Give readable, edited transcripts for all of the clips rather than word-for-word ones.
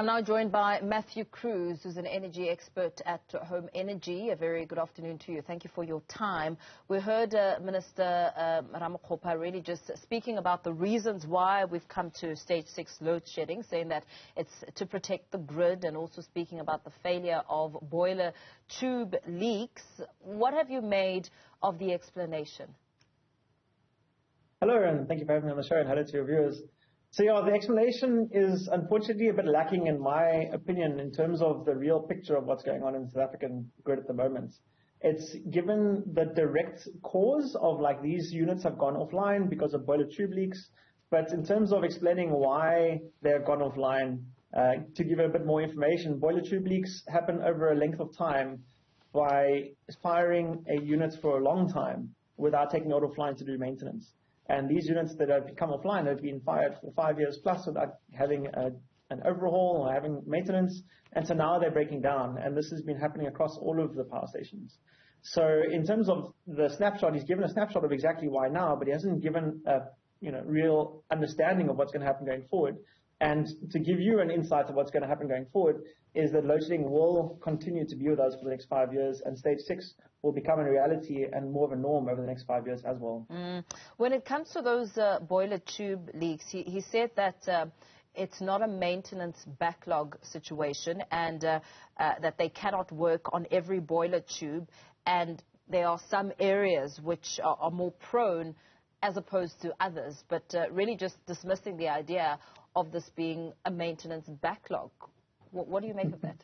I'm now joined by Matthew Cruz, who's an energy expert at Hohm Energy. A very good afternoon to you. Thank you for your time. We heard Minister Ramokgopa really just speaking about the reasons why we've come to stage 6 load shedding, saying that it's to protect the grid, and also speaking about the failure of boiler tube leaks. What have you made of the explanation? Hello, and thank you for having me on the show, and hello to your viewers. So yeah, the explanation is unfortunately a bit lacking in my opinion in terms of the real picture of what's going on in the South African grid at the moment. It's given the direct cause of like these units have gone offline because of boiler tube leaks, but in terms of explaining why they've gone offline, to give a bit more information, boiler tube leaks happen over a length of time by firing a unit for a long time without taking it offline to do maintenance. And these units that have become offline have been fired for 5 years plus without having an overhaul or having maintenance, and so now they're breaking down, and this has been happening across all of the power stations. So in terms of the snapshot, he's given a snapshot of exactly why now, but he hasn't given a real understanding of what's going to happen going forward. And to give you an insight of what's going to happen going forward is that load shedding will continue to be with us for the next 5 years, and stage 6 will become a reality and more of a norm over the next 5 years as well. When it comes to those boiler tube leaks, he said that it's not a maintenance backlog situation, and that they cannot work on every boiler tube, and there are some areas which are more prone as opposed to others, but really just dismissing the idea of this being a maintenance backlog. What do you make of that?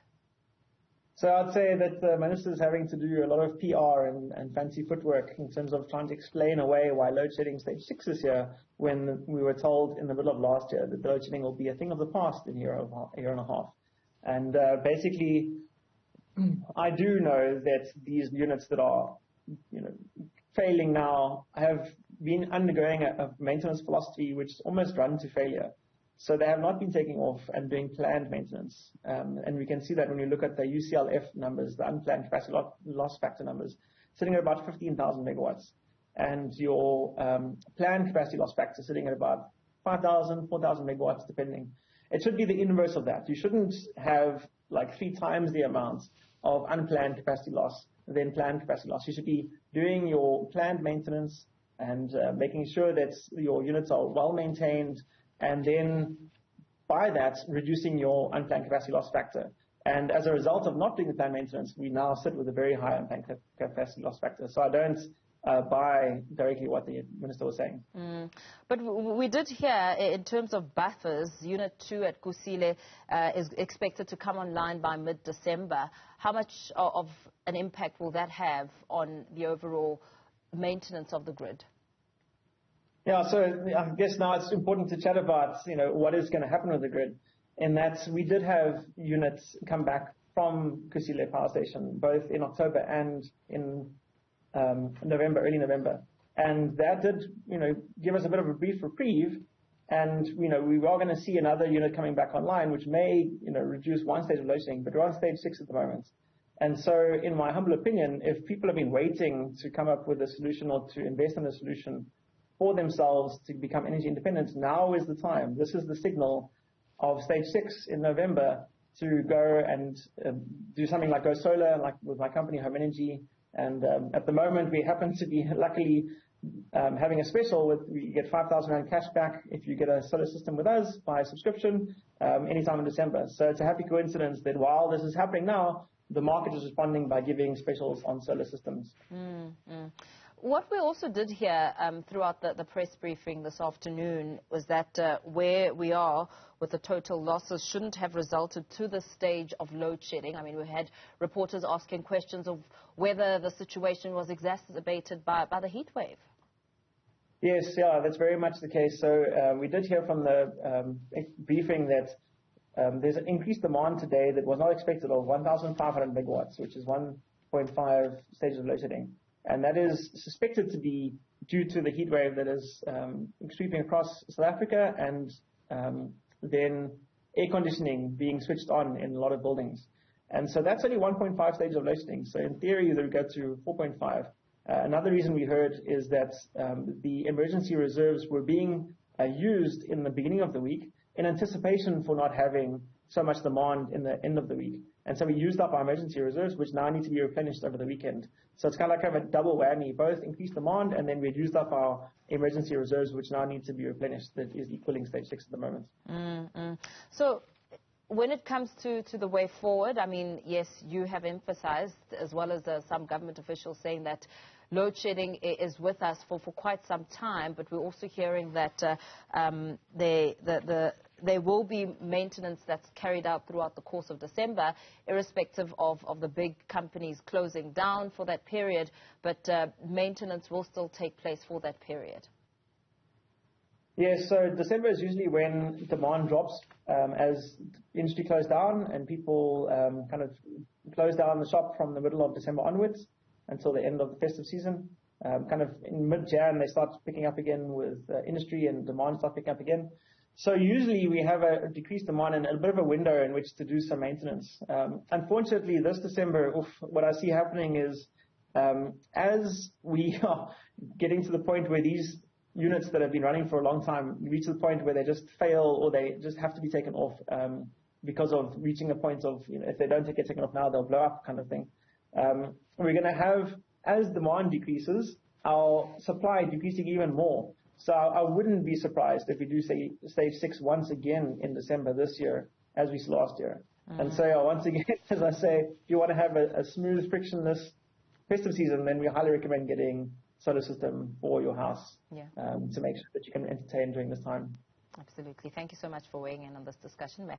So I'd say that the minister is having to do a lot of PR and fancy footwork in terms of trying to explain away why load shedding stage 6 is here, when we were told in the middle of last year that load shedding will be a thing of the past in a year and a half. And basically, I do know that these units that are failing now have been undergoing a maintenance philosophy which is almost run to failure. So they have not been taking off and doing planned maintenance. And we can see that when you look at the UCLF numbers, the unplanned capacity loss factor numbers, sitting at about 15,000 megawatts. And your planned capacity loss factor sitting at about 5,000, 4,000 megawatts, depending. It should be the inverse of that. You shouldn't have like 3 times the amount of unplanned capacity loss than planned capacity loss. You should be doing your planned maintenance and making sure that your units are well maintained, and then by that, reducing your unplanned capacity loss factor. And as a result of not doing the planned maintenance, we now sit with a very high unplanned capacity loss factor. So I don't buy directly what the minister was saying. But we did hear, in terms of buffers, Unit 2 at Kusile is expected to come online by mid-December. How much of an impact will that have on the overall maintenance of the grid? Yeah, so I guess now it's important to chat about, what is going to happen with the grid. In that we did have units come back from Kusile Power Station, both in October and in November, early November. And that did, give us a bit of a brief reprieve. And, we are going to see another unit coming back online, which may, reduce one stage of load shedding, but we're on stage 6 at the moment. And so, in my humble opinion, if people have been waiting to come up with a solution or to invest in a solution for themselves to become energy independent, now is the time. This is the signal of stage 6 in November to go and do something like go solar, like with my company, Hohm Energy. And at the moment, we happen to be luckily having a special with we get 5,000 Rand cash back if you get a solar system with us by subscription anytime in December. So it's a happy coincidence that while this is happening now, the market is responding by giving specials on solar systems. What we also did hear throughout the press briefing this afternoon was that where we are with the total losses shouldn't have resulted to the stage of load shedding. I mean, we had reporters asking questions of whether the situation was exacerbated by the heat wave. Yes, yeah, that's very much the case. So we did hear from the briefing that there's an increased demand today that was not expected of 1,500 megawatts, which is 1.5 stages of load shedding. And that is suspected to be due to the heat wave that is sweeping across South Africa, and then air conditioning being switched on in a lot of buildings. And so that's only 1.5 stages of load shedding. So in theory, they would go to 4.5. Another reason we heard is that the emergency reserves were being used in the beginning of the week in anticipation for not having so much demand in the end of the week. And so we used up our emergency reserves, which now need to be replenished over the weekend. So it's kind of like a double whammy, both increased demand and then we used up our emergency reserves, which now need to be replenished. That is equaling stage 6 at the moment. So when it comes to the way forward, I mean, yes, you have emphasized, as well as some government officials saying that load shedding is with us for quite some time, but we're also hearing that there will be maintenance that's carried out throughout the course of December, irrespective of the big companies closing down for that period, but maintenance will still take place for that period. Yes, so December is usually when demand drops as industry closed down and people kind of close down the shop from the middle of December onwards until the end of the festive season. Kind of in mid-Jan, they start picking up again with industry and demand start picking up again. So usually we have a decreased demand and a bit of a window in which to do some maintenance. Unfortunately, this December, what I see happening is as we are getting to the point where these units that have been running for a long time reach the point where they just fail or they just have to be taken off because of reaching a point of, if they don't get taken off now, they'll blow up kind of thing. We're going to have, as demand decreases, our supply decreasing even more. So I wouldn't be surprised if we do say stage 6 once again in December this year, as we saw last year. And so once again, as I say, if you want to have a smooth, frictionless festive season, then we highly recommend getting solar system for your house to make sure that you can entertain during this time. Absolutely. Thank you so much for weighing in on this discussion, Matthew.